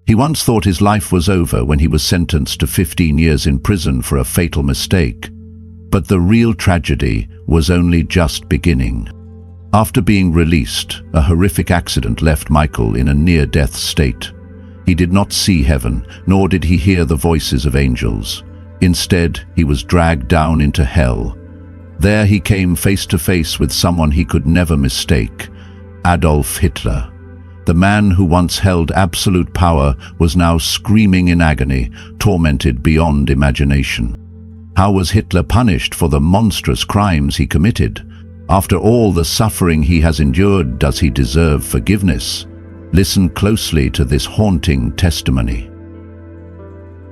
He once thought his life was over when he was sentenced to 15 years in prison for a fatal mistake. But the real tragedy was only just beginning. After being released, a horrific accident left Michael in a near-death state. He did not see heaven, nor did he hear the voices of angels. Instead, he was dragged down into hell. There he came face to face with someone he could never mistake, Adolf Hitler. The man who once held absolute power was now screaming in agony, tormented beyond imagination. How was Hitler punished for the monstrous crimes he committed? After all the suffering he has endured, does he deserve forgiveness? Listen closely to this haunting testimony.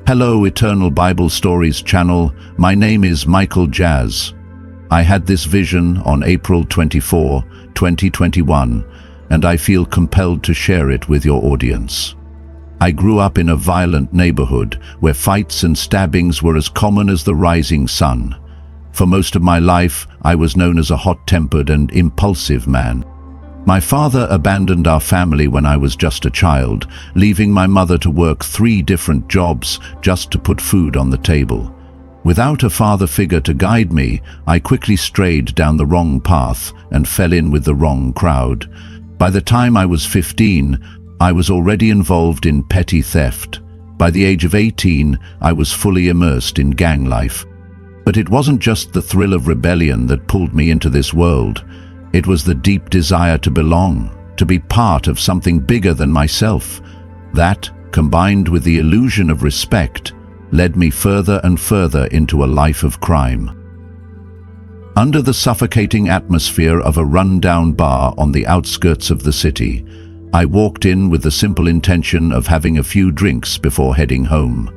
Hello, Eternal Bible Stories channel. My name is Michael Jazz. I had this vision on April 24, 2021, and I feel compelled to share it with your audience. I grew up in a violent neighborhood where fights and stabbings were as common as the rising sun. For most of my life, I was known as a hot-tempered and impulsive man. My father abandoned our family when I was just a child, leaving my mother to work 3 different jobs just to put food on the table. Without a father figure to guide me, I quickly strayed down the wrong path and fell in with the wrong crowd. By the time I was 15, I was already involved in petty theft. By the age of 18, I was fully immersed in gang life. But it wasn't just the thrill of rebellion that pulled me into this world. It was the deep desire to belong, to be part of something bigger than myself. That, combined with the illusion of respect, led me further and further into a life of crime. Under the suffocating atmosphere of a run-down bar on the outskirts of the city, I walked in with the simple intention of having a few drinks before heading home.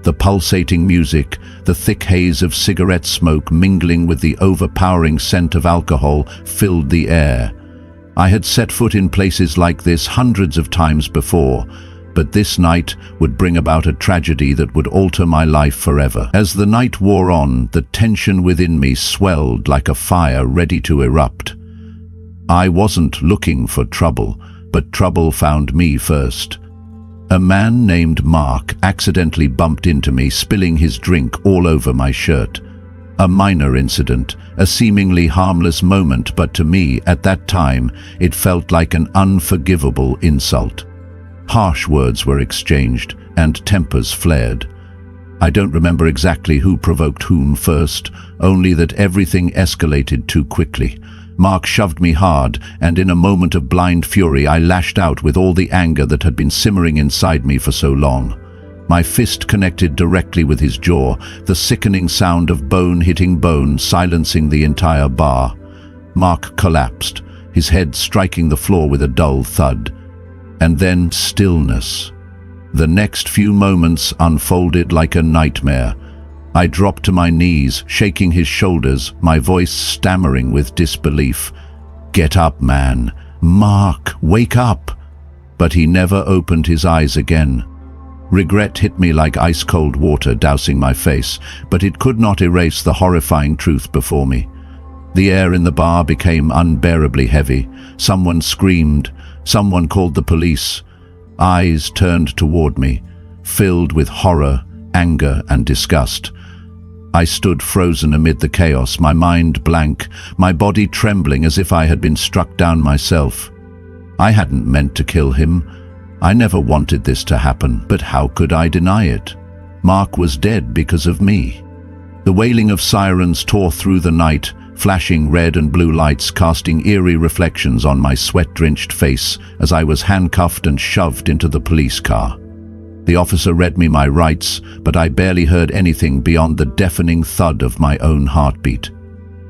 The pulsating music, the thick haze of cigarette smoke mingling with the overpowering scent of alcohol filled the air. I had set foot in places like this hundreds of times before, but this night would bring about a tragedy that would alter my life forever. As the night wore on, the tension within me swelled like a fire ready to erupt. I wasn't looking for trouble, but trouble found me first. A man named Mark accidentally bumped into me, spilling his drink all over my shirt. A minor incident, a seemingly harmless moment, but to me, at that time, it felt like an unforgivable insult. Harsh words were exchanged, and tempers flared. I don't remember exactly who provoked whom first, only that everything escalated too quickly. Mark shoved me hard, and in a moment of blind fury I lashed out with all the anger that had been simmering inside me for so long. My fist connected directly with his jaw, the sickening sound of bone hitting bone silencing the entire bar. Mark collapsed, his head striking the floor with a dull thud. And then stillness. The next few moments unfolded like a nightmare. I dropped to my knees, shaking his shoulders, my voice stammering with disbelief. "Get up, man. Mark, wake up." But he never opened his eyes again. Regret hit me like ice-cold water dousing my face, but it could not erase the horrifying truth before me. The air in the bar became unbearably heavy. Someone screamed. Someone called the police. Eyes turned toward me, filled with horror, anger, and disgust. I stood frozen amid the chaos, my mind blank, my body trembling as if I had been struck down myself. I hadn't meant to kill him. I never wanted this to happen, but how could I deny it? Mark was dead because of me. The wailing of sirens tore through the night, flashing red and blue lights casting eerie reflections on my sweat-drenched face as I was handcuffed and shoved into the police car. The officer read me my rights, but I barely heard anything beyond the deafening thud of my own heartbeat.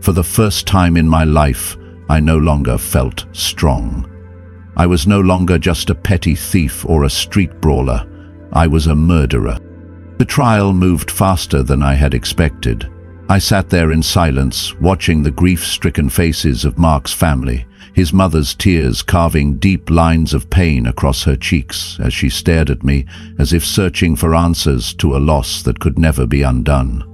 For the first time in my life, I no longer felt strong. I was no longer just a petty thief or a street brawler. I was a murderer. The trial moved faster than I had expected. I sat there in silence, watching the grief-stricken faces of Mark's family, his mother's tears carving deep lines of pain across her cheeks as she stared at me as if searching for answers to a loss that could never be undone.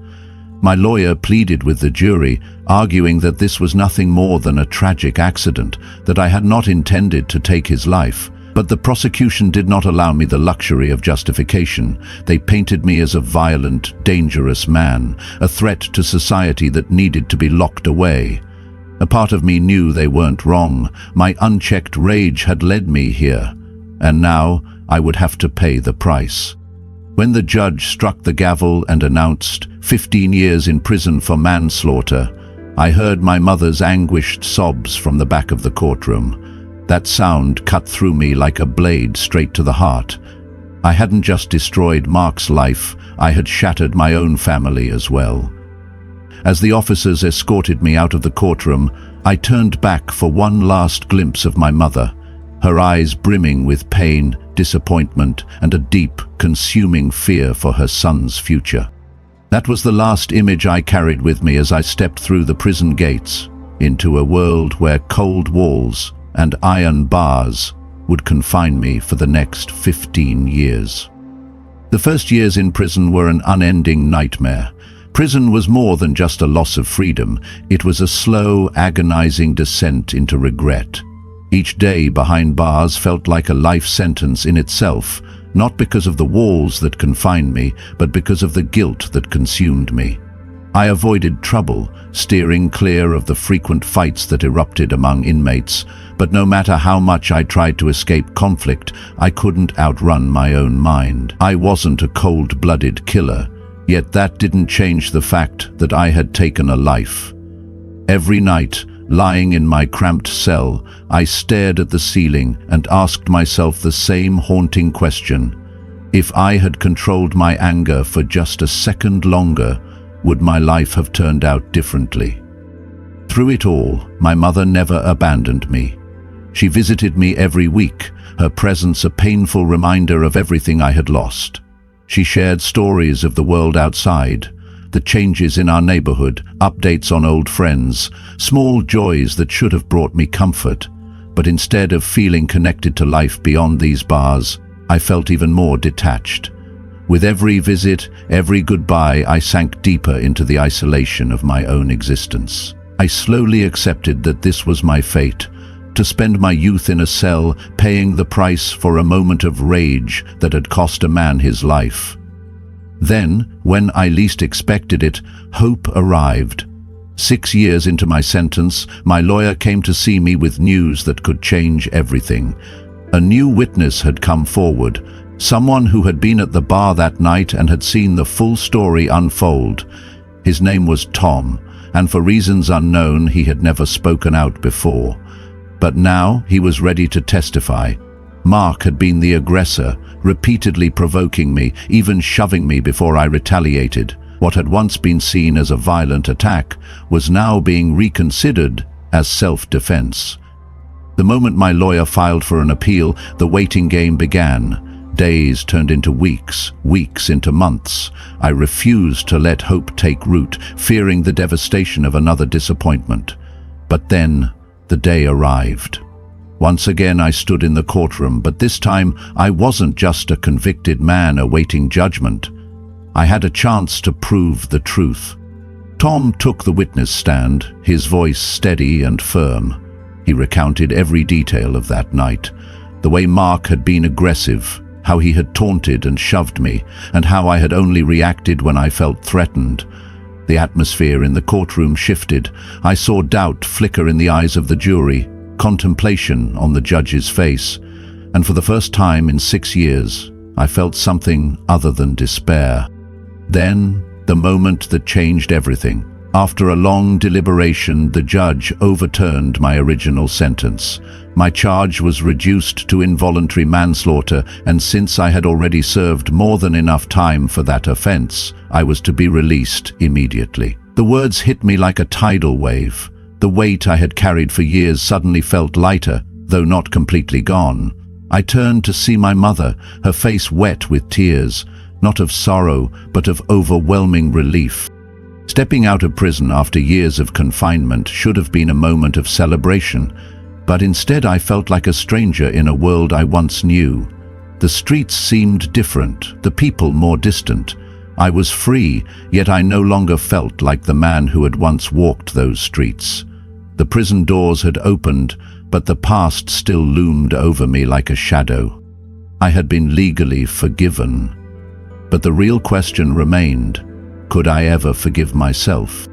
My lawyer pleaded with the jury, arguing that this was nothing more than a tragic accident, that I had not intended to take his life. But the prosecution did not allow me the luxury of justification. They painted me as a violent, dangerous man, a threat to society that needed to be locked away. A part of me knew they weren't wrong. My unchecked rage had led me here, and now I would have to pay the price. When the judge struck the gavel and announced 15 years in prison for manslaughter, I heard my mother's anguished sobs from the back of the courtroom. That sound cut through me like a blade straight to the heart. I hadn't just destroyed Mark's life, I had shattered my own family as well. As the officers escorted me out of the courtroom, I turned back for one last glimpse of my mother, her eyes brimming with pain, disappointment, and a deep, consuming fear for her son's future. That was the last image I carried with me as I stepped through the prison gates into a world where cold walls and iron bars would confine me for the next 15 years. The first years in prison were an unending nightmare. Prison was more than just a loss of freedom. It was a slow, agonizing descent into regret. Each day behind bars felt like a life sentence in itself, not because of the walls that confined me, but because of the guilt that consumed me. I avoided trouble, steering clear of the frequent fights that erupted among inmates, but no matter how much I tried to escape conflict, I couldn't outrun my own mind. I wasn't a cold-blooded killer, yet that didn't change the fact that I had taken a life. Every night, lying in my cramped cell, I stared at the ceiling and asked myself the same haunting question. If I had controlled my anger for just a second longer, would my life have turned out differently? Through it all, my mother never abandoned me. She visited me every week, her presence a painful reminder of everything I had lost. She shared stories of the world outside, the changes in our neighborhood, updates on old friends, small joys that should have brought me comfort. But instead of feeling connected to life beyond these bars, I felt even more detached. With every visit, every goodbye, I sank deeper into the isolation of my own existence. I slowly accepted that this was my fate, to spend my youth in a cell, paying the price for a moment of rage that had cost a man his life. Then, when I least expected it, hope arrived. 6 years into my sentence, my lawyer came to see me with news that could change everything. A new witness had come forward, someone who had been at the bar that night and had seen the full story unfold. His name was Tom, and for reasons unknown, he had never spoken out before. But now he was ready to testify. Mark had been the aggressor, repeatedly provoking me, even shoving me before I retaliated. What had once been seen as a violent attack was now being reconsidered as self-defense. The moment my lawyer filed for an appeal, the waiting game began. Days turned into weeks, weeks into months. I refused to let hope take root, fearing the devastation of another disappointment. But then, the day arrived. Once again I stood in the courtroom, but this time I wasn't just a convicted man awaiting judgment. I had a chance to prove the truth. Tom took the witness stand, his voice steady and firm. He recounted every detail of that night, the way Mark had been aggressive, how he had taunted and shoved me, and how I had only reacted when I felt threatened. The atmosphere in the courtroom shifted. I saw doubt flicker in the eyes of the jury, contemplation on the judge's face, and for the first time in 6 years, I felt something other than despair. Then, the moment that changed everything. After a long deliberation, the judge overturned my original sentence. My charge was reduced to involuntary manslaughter, and since I had already served more than enough time for that offense, I was to be released immediately. The words hit me like a tidal wave. The weight I had carried for years suddenly felt lighter, though not completely gone. I turned to see my mother, her face wet with tears, not of sorrow, but of overwhelming relief. Stepping out of prison after years of confinement should have been a moment of celebration, but instead I felt like a stranger in a world I once knew. The streets seemed different, the people more distant. I was free, yet I no longer felt like the man who had once walked those streets. The prison doors had opened, but the past still loomed over me like a shadow. I had been legally forgiven, but the real question remained: could I ever forgive myself?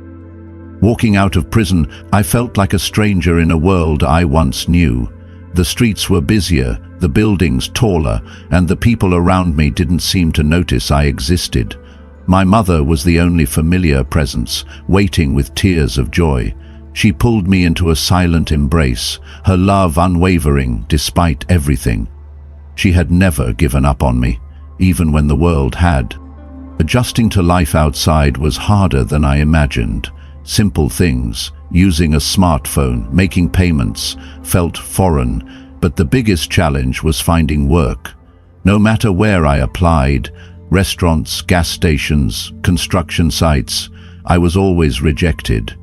Walking out of prison, I felt like a stranger in a world I once knew. The streets were busier, the buildings taller, and the people around me didn't seem to notice I existed. My mother was the only familiar presence, waiting with tears of joy. She pulled me into a silent embrace, her love unwavering despite everything. She had never given up on me, even when the world had. Adjusting to life outside was harder than I imagined. Simple things, using a smartphone, making payments, felt foreign, but the biggest challenge was finding work. No matter where I applied, restaurants, gas stations, construction sites, I was always rejected.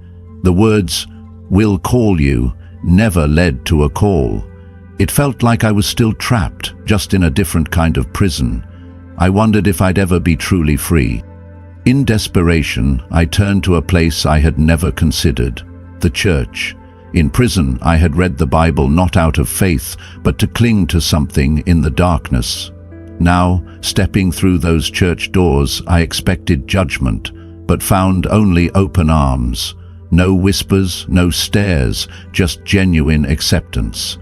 The words, "We'll call you," never led to a call. It felt like I was still trapped, just in a different kind of prison. I wondered if I'd ever be truly free. In desperation, I turned to a place I had never considered: the church. In prison, I had read the Bible not out of faith, but to cling to something in the darkness. Now, stepping through those church doors, I expected judgment, but found only open arms. No whispers, no stares, just genuine acceptance.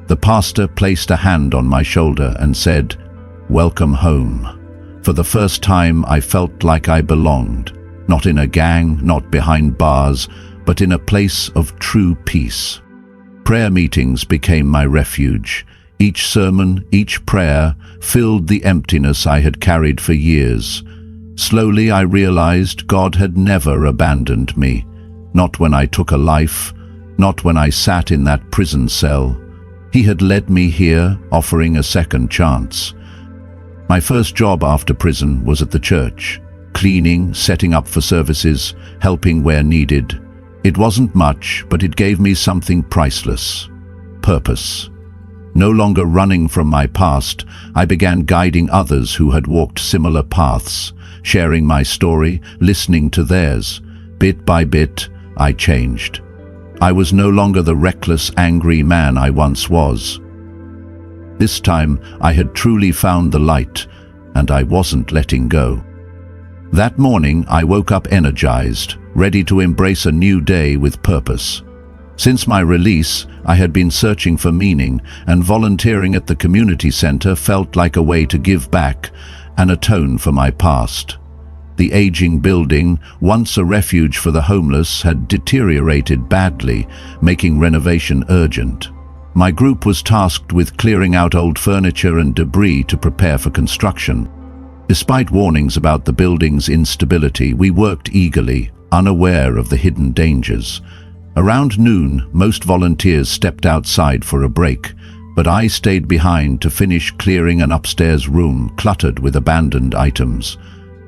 The pastor placed a hand on my shoulder and said, "Welcome home." For the first time, I felt like I belonged, not in a gang, not behind bars, but in a place of true peace. Prayer meetings became my refuge. Each sermon, each prayer, filled the emptiness I had carried for years. Slowly I realized God had never abandoned me. Not when I took a life, not when I sat in that prison cell. He had led me here, offering a second chance. My first job after prison was at the church, cleaning, setting up for services, helping where needed. It wasn't much, but it gave me something priceless: purpose. No longer running from my past, I began guiding others who had walked similar paths, sharing my story, listening to theirs. Bit by bit, I changed. I was no longer the reckless, angry man I once was. This time, I had truly found the light, and I wasn't letting go. That morning, I woke up energized, ready to embrace a new day with purpose. Since my release, I had been searching for meaning, and volunteering at the community center felt like a way to give back and atone for my past. The aging building, once a refuge for the homeless, had deteriorated badly, making renovation urgent. My group was tasked with clearing out old furniture and debris to prepare for construction. Despite warnings about the building's instability, we worked eagerly, unaware of the hidden dangers. Around noon, most volunteers stepped outside for a break, but I stayed behind to finish clearing an upstairs room cluttered with abandoned items.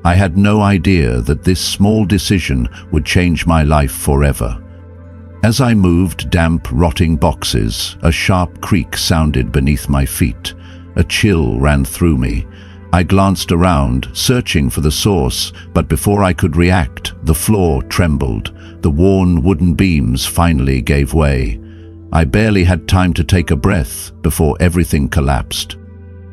I had no idea that this small decision would change my life forever. As I moved damp, rotting boxes, a sharp creak sounded beneath my feet. A chill ran through me. I glanced around, searching for the source, but before I could react, the floor trembled. The worn wooden beams finally gave way. I barely had time to take a breath before everything collapsed.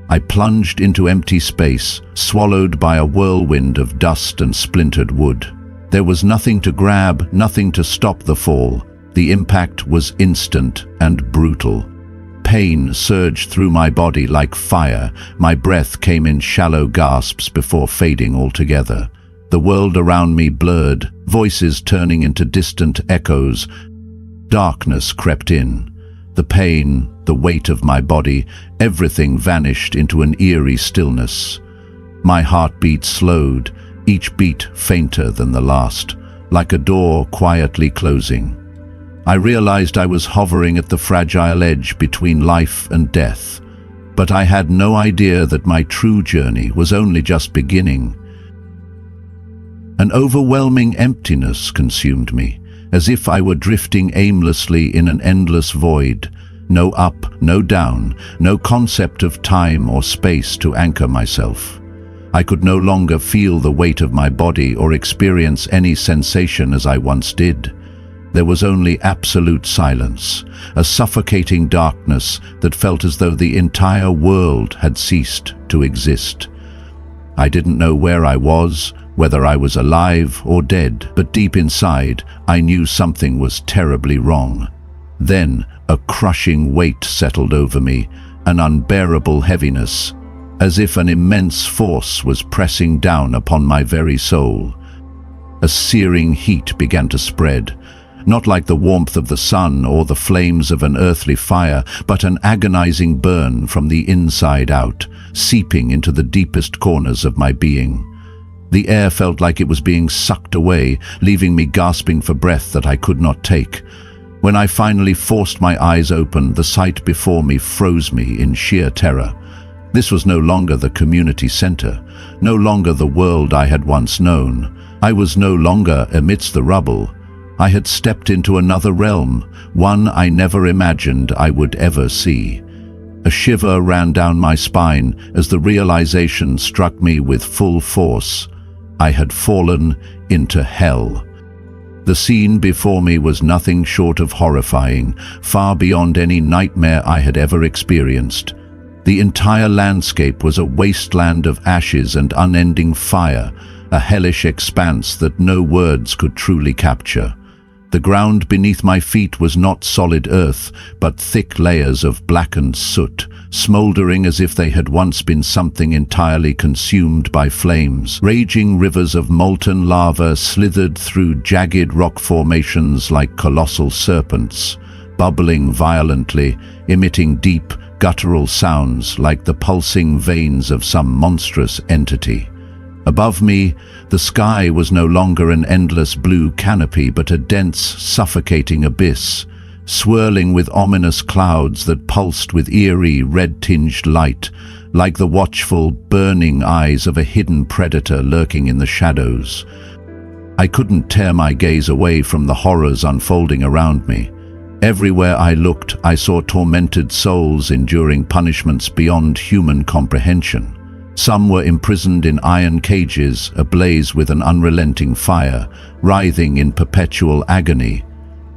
I plunged into empty space, swallowed by a whirlwind of dust and splintered wood. There was nothing to grab, nothing to stop the fall. The impact was instant and brutal. Pain surged through my body like fire. My breath came in shallow gasps before fading altogether. The world around me blurred, voices turning into distant echoes. Darkness crept in. The pain, the weight of my body, everything vanished into an eerie stillness. My heartbeat slowed, each beat fainter than the last, like a door quietly closing. I realized I was hovering at the fragile edge between life and death, but I had no idea that my true journey was only just beginning. An overwhelming emptiness consumed me, as if I were drifting aimlessly in an endless void. No up, no down, no concept of time or space to anchor myself. I could no longer feel the weight of my body or experience any sensation as I once did. There was only absolute silence, a suffocating darkness that felt as though the entire world had ceased to exist. I didn't know where I was, whether I was alive or dead, but deep inside, I knew something was terribly wrong. Then, a crushing weight settled over me, an unbearable heaviness, as if an immense force was pressing down upon my very soul. A searing heat began to spread, not like the warmth of the sun or the flames of an earthly fire, but an agonizing burn from the inside out, seeping into the deepest corners of my being. The air felt like it was being sucked away, leaving me gasping for breath that I could not take. When I finally forced my eyes open, the sight before me froze me in sheer terror. This was no longer the community center, no longer the world I had once known. I was no longer amidst the rubble. I had stepped into another realm, one I never imagined I would ever see. A shiver ran down my spine as the realization struck me with full force. I had fallen into hell. The scene before me was nothing short of horrifying, far beyond any nightmare I had ever experienced. The entire landscape was a wasteland of ashes and unending fire, a hellish expanse that no words could truly capture. The ground beneath my feet was not solid earth, but thick layers of blackened soot, smoldering as if they had once been something entirely consumed by flames. Raging rivers of molten lava slithered through jagged rock formations like colossal serpents, bubbling violently, emitting deep, guttural sounds like the pulsing veins of some monstrous entity. Above me, the sky was no longer an endless blue canopy, but a dense, suffocating abyss, swirling with ominous clouds that pulsed with eerie, red-tinged light, like the watchful, burning eyes of a hidden predator lurking in the shadows. I couldn't tear my gaze away from the horrors unfolding around me. Everywhere I looked, I saw tormented souls enduring punishments beyond human comprehension. Some were imprisoned in iron cages, ablaze with an unrelenting fire, writhing in perpetual agony.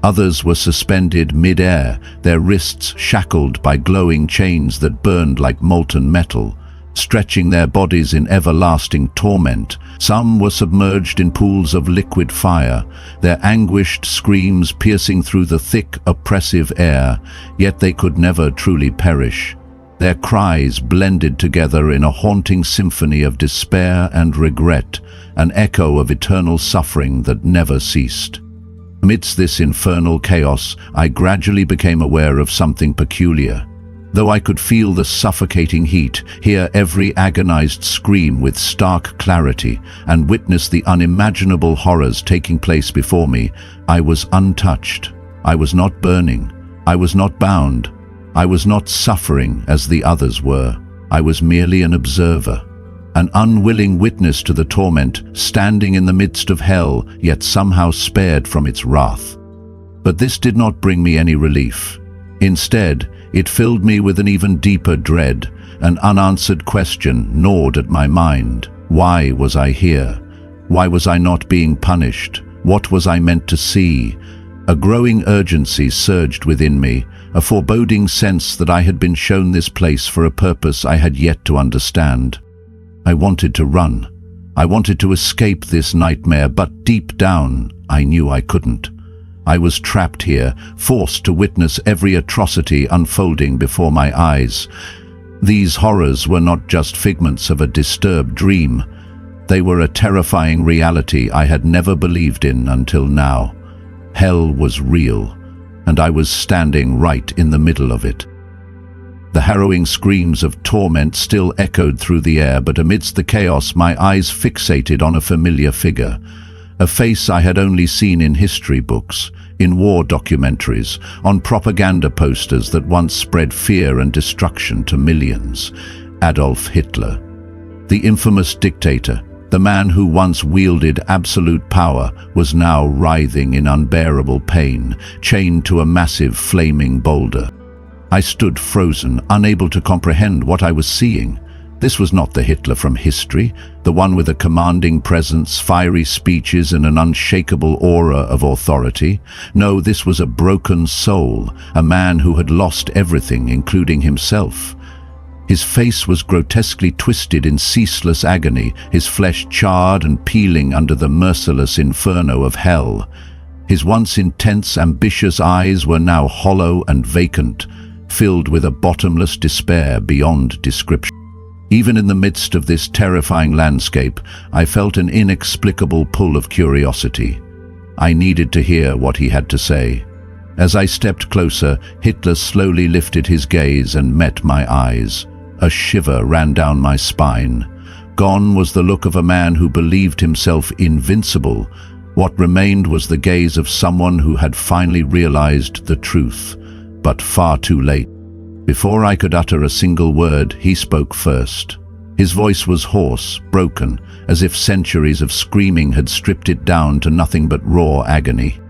Others were suspended mid-air, their wrists shackled by glowing chains that burned like molten metal, stretching their bodies in everlasting torment. Some were submerged in pools of liquid fire, their anguished screams piercing through the thick, oppressive air, yet they could never truly perish. Their cries blended together in a haunting symphony of despair and regret, an echo of eternal suffering that never ceased. Amidst this infernal chaos, I gradually became aware of something peculiar. Though I could feel the suffocating heat, hear every agonized scream with stark clarity, and witness the unimaginable horrors taking place before me, I was untouched. I was not burning. I was not bound. I was not suffering as the others were. I was merely an observer, an unwilling witness to the torment, standing in the midst of hell, yet somehow spared from its wrath. But this did not bring me any relief. Instead, it filled me with an even deeper dread. An unanswered question gnawed at my mind. Why was I here? Why was I not being punished? What was I meant to see? A growing urgency surged within me, a foreboding sense that I had been shown this place for a purpose I had yet to understand. I wanted to run. I wanted to escape this nightmare, but deep down, I knew I couldn't. I was trapped here, forced to witness every atrocity unfolding before my eyes. These horrors were not just figments of a disturbed dream. They were a terrifying reality I had never believed in until now. Hell was real, and I was standing right in the middle of it. The harrowing screams of torment still echoed through the air, but amidst the chaos my eyes fixated on a familiar figure, a face I had only seen in history books, in war documentaries, on propaganda posters that once spread fear and destruction to millions. Adolf Hitler. The infamous dictator, the man who once wielded absolute power, was now writhing in unbearable pain, chained to a massive flaming boulder. I stood frozen, unable to comprehend what I was seeing. This was not the Hitler from history, the one with a commanding presence, fiery speeches, and an unshakable aura of authority. No, this was a broken soul, a man who had lost everything, including himself. His face was grotesquely twisted in ceaseless agony, his flesh charred and peeling under the merciless inferno of hell. His once intense, ambitious eyes were now hollow and vacant, filled with a bottomless despair beyond description. Even in the midst of this terrifying landscape, I felt an inexplicable pull of curiosity. I needed to hear what he had to say. As I stepped closer, Hitler slowly lifted his gaze and met my eyes. A shiver ran down my spine. Gone was the look of a man who believed himself invincible. What remained was the gaze of someone who had finally realized the truth, but far too late. Before I could utter a single word, he spoke first. His voice was hoarse, broken, as if centuries of screaming had stripped it down to nothing but raw agony.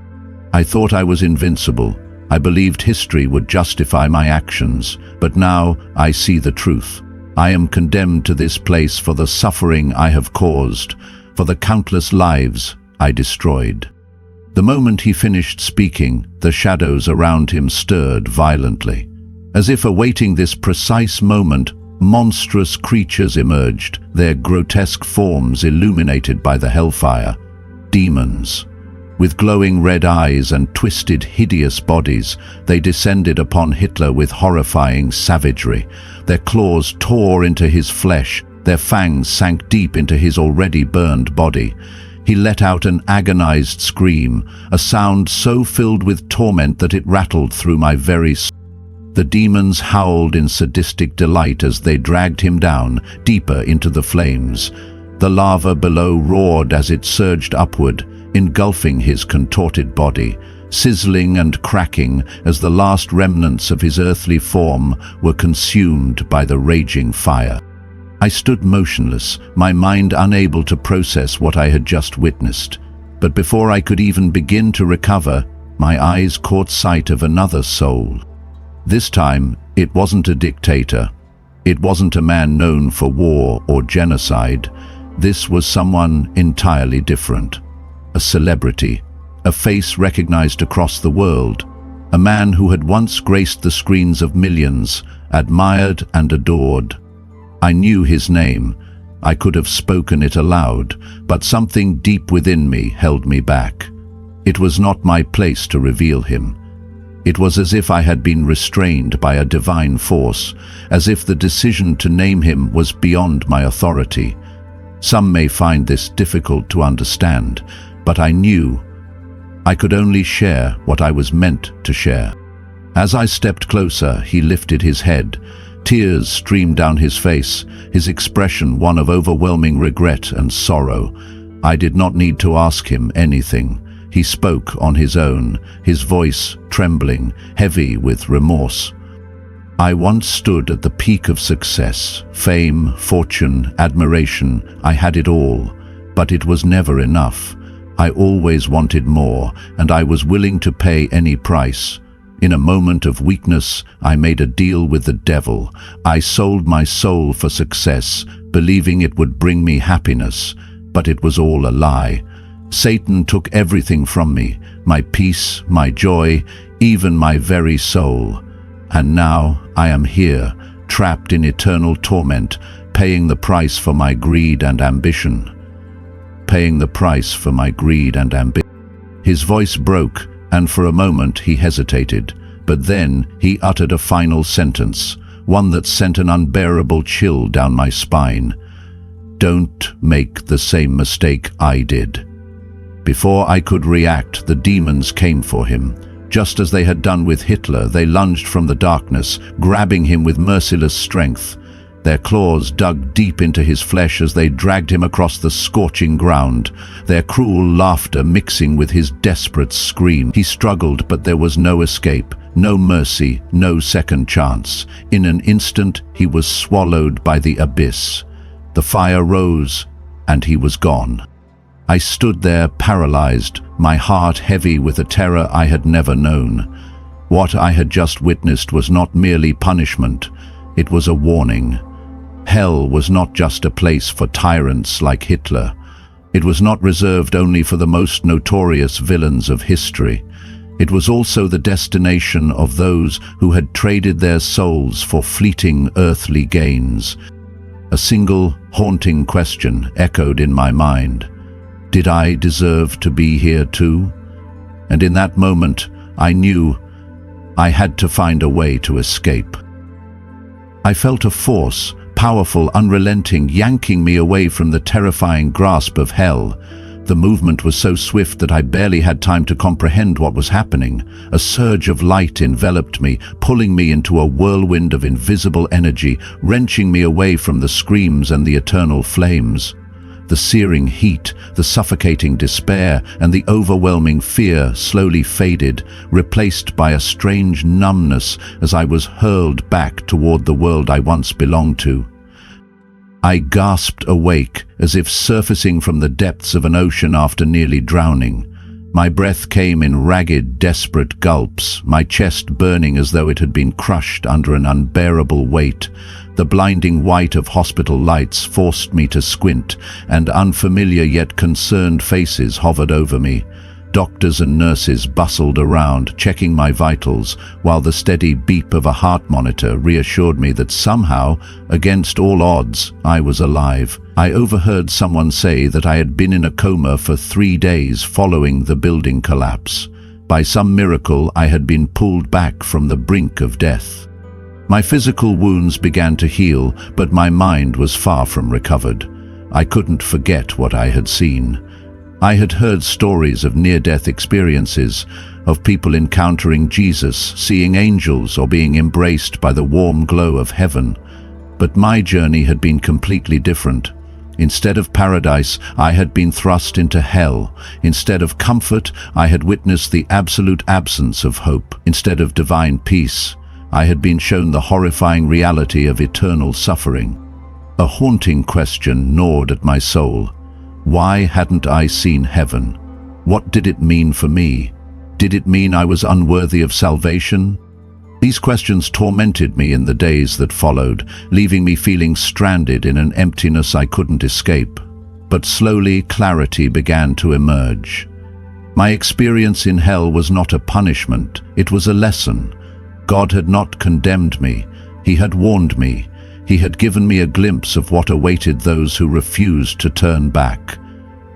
I thought I was invincible. I believed history would justify my actions, but now I see the truth. I am condemned to this place for the suffering I have caused, for the countless lives I destroyed. The moment he finished speaking, the shadows around him stirred violently. As if awaiting this precise moment, monstrous creatures emerged, their grotesque forms illuminated by the hellfire. Demons. With glowing red eyes and twisted, hideous bodies, they descended upon Hitler with horrifying savagery. Their claws tore into his flesh, their fangs sank deep into his already burned body. He let out an agonized scream, a sound so filled with torment that it rattled through my very soul. The demons howled in sadistic delight as they dragged him down, deeper into the flames. The lava below roared as it surged upward, engulfing his contorted body, sizzling and cracking as the last remnants of his earthly form were consumed by the raging fire. I stood motionless, my mind unable to process what I had just witnessed. But before I could even begin to recover, my eyes caught sight of another soul. This time, it wasn't a dictator. It wasn't a man known for war or genocide. This was someone entirely different. A celebrity, a face recognized across the world, a man who had once graced the screens of millions, admired and adored. I knew his name. I could have spoken it aloud, but something deep within me held me back. It was not my place to reveal him. It was as if I had been restrained by a divine force, as if the decision to name him was beyond my authority. Some may find this difficult to understand, but I knew I could only share what I was meant to share. As I stepped closer, he lifted his head. Tears streamed down his face, his expression one of overwhelming regret and sorrow. I did not need to ask him anything. He spoke on his own, his voice trembling, heavy with remorse. I once stood at the peak of success, fame, fortune, admiration. I had it all, but it was never enough. I always wanted more, and I was willing to pay any price. In a moment of weakness, I made a deal with the devil. I sold my soul for success, believing it would bring me happiness, but it was all a lie. Satan took everything from me, my peace, my joy, even my very soul. And now I am here, trapped in eternal torment, paying the price for my greed and ambition. Paying the price for my greed and ambition. His voice broke, and for a moment he hesitated, but then he uttered a final sentence, one that sent an unbearable chill down my spine. Don't make the same mistake I did. Before I could react, the demons came for him. Just as they had done with Hitler, they lunged from the darkness, grabbing him with merciless strength. Their claws dug deep into his flesh as they dragged him across the scorching ground, their cruel laughter mixing with his desperate scream. He struggled, but there was no escape, no mercy, no second chance. In an instant, he was swallowed by the abyss. The fire rose, and he was gone. I stood there paralyzed, my heart heavy with a terror I had never known. What I had just witnessed was not merely punishment, it was a warning. Hell was not just a place for tyrants like Hitler. It was not reserved only for the most notorious villains of history. It was also the destination of those who had traded their souls for fleeting earthly gains. A single, haunting question echoed in my mind. Did I deserve to be here too? And in that moment, I knew I had to find a way to escape. I felt a force, powerful, unrelenting, yanking me away from the terrifying grasp of hell. The movement was so swift that I barely had time to comprehend what was happening. A surge of light enveloped me, pulling me into a whirlwind of invisible energy, wrenching me away from the screams and the eternal flames. The searing heat, the suffocating despair, and the overwhelming fear slowly faded, replaced by a strange numbness as I was hurled back toward the world I once belonged to. I gasped awake, as if surfacing from the depths of an ocean after nearly drowning. My breath came in ragged, desperate gulps, my chest burning as though it had been crushed under an unbearable weight. The blinding white of hospital lights forced me to squint, and unfamiliar yet concerned faces hovered over me. Doctors and nurses bustled around, checking my vitals, while the steady beep of a heart monitor reassured me that somehow, against all odds, I was alive. I overheard someone say that I had been in a coma for 3 days following the building collapse. By some miracle, I had been pulled back from the brink of death. My physical wounds began to heal, but my mind was far from recovered. I couldn't forget what I had seen. I had heard stories of near-death experiences, of people encountering Jesus, seeing angels, or being embraced by the warm glow of heaven. But my journey had been completely different. Instead of paradise, I had been thrust into hell. Instead of comfort, I had witnessed the absolute absence of hope. Instead of divine peace, I had been shown the horrifying reality of eternal suffering. A haunting question gnawed at my soul. Why hadn't I seen heaven? What did it mean for me? Did it mean I was unworthy of salvation? These questions tormented me in the days that followed, leaving me feeling stranded in an emptiness I couldn't escape. But slowly, clarity began to emerge. My experience in hell was not a punishment, it was a lesson. God had not condemned me, He had warned me. He had given me a glimpse of what awaited those who refused to turn back.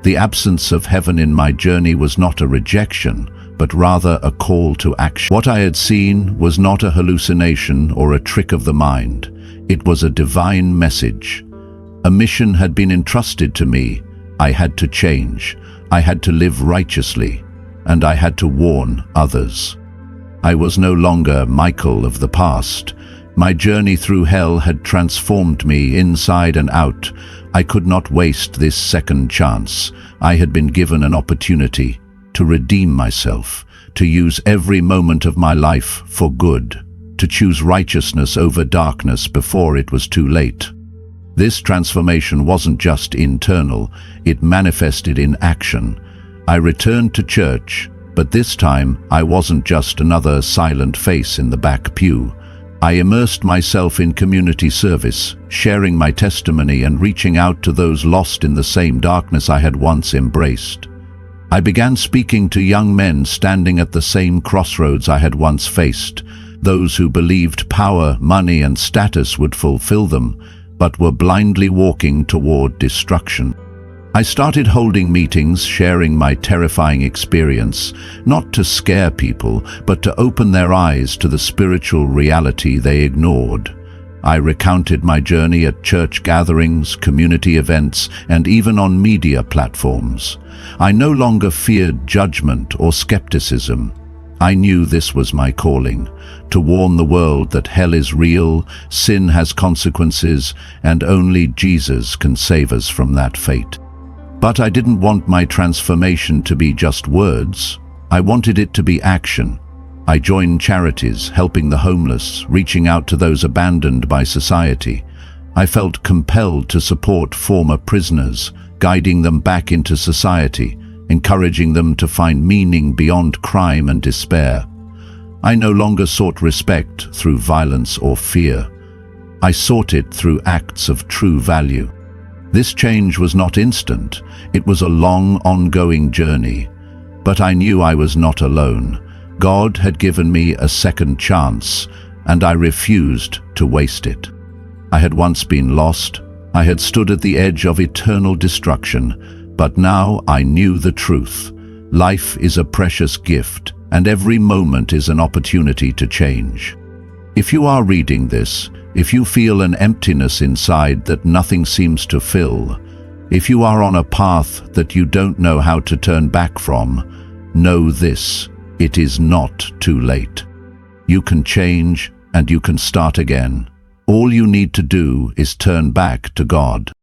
The absence of heaven in my journey was not a rejection, but rather a call to action. What I had seen was not a hallucination or a trick of the mind. It was a divine message. A mission had been entrusted to me. I had to change. I had to live righteously. And I had to warn others. I was no longer Michael of the past. My journey through hell had transformed me inside and out. I could not waste this second chance. I had been given an opportunity to redeem myself, to use every moment of my life for good, to choose righteousness over darkness before it was too late. This transformation wasn't just internal, it manifested in action. I returned to church, but this time I wasn't just another silent face in the back pew. I immersed myself in community service, sharing my testimony and reaching out to those lost in the same darkness I had once embraced. I began speaking to young men standing at the same crossroads I had once faced, those who believed power, money, and status would fulfill them, but were blindly walking toward destruction. I started holding meetings, sharing my terrifying experience, not to scare people, but to open their eyes to the spiritual reality they ignored. I recounted my journey at church gatherings, community events, and even on media platforms. I no longer feared judgment or skepticism. I knew this was my calling, to warn the world that hell is real, sin has consequences, and only Jesus can save us from that fate. But I didn't want my transformation to be just words. I wanted it to be action. I joined charities, helping the homeless, reaching out to those abandoned by society. I felt compelled to support former prisoners, guiding them back into society, encouraging them to find meaning beyond crime and despair. I no longer sought respect through violence or fear. I sought it through acts of true value. This change was not instant. It was a long, ongoing journey. But I knew I was not alone. God had given me a second chance, and I refused to waste it. I had once been lost. I had stood at the edge of eternal destruction, but now I knew the truth. Life is a precious gift, and every moment is an opportunity to change. If you are reading this, if you feel an emptiness inside that nothing seems to fill, if you are on a path that you don't know how to turn back from, know this: it is not too late. You can change and you can start again. All you need to do is turn back to God.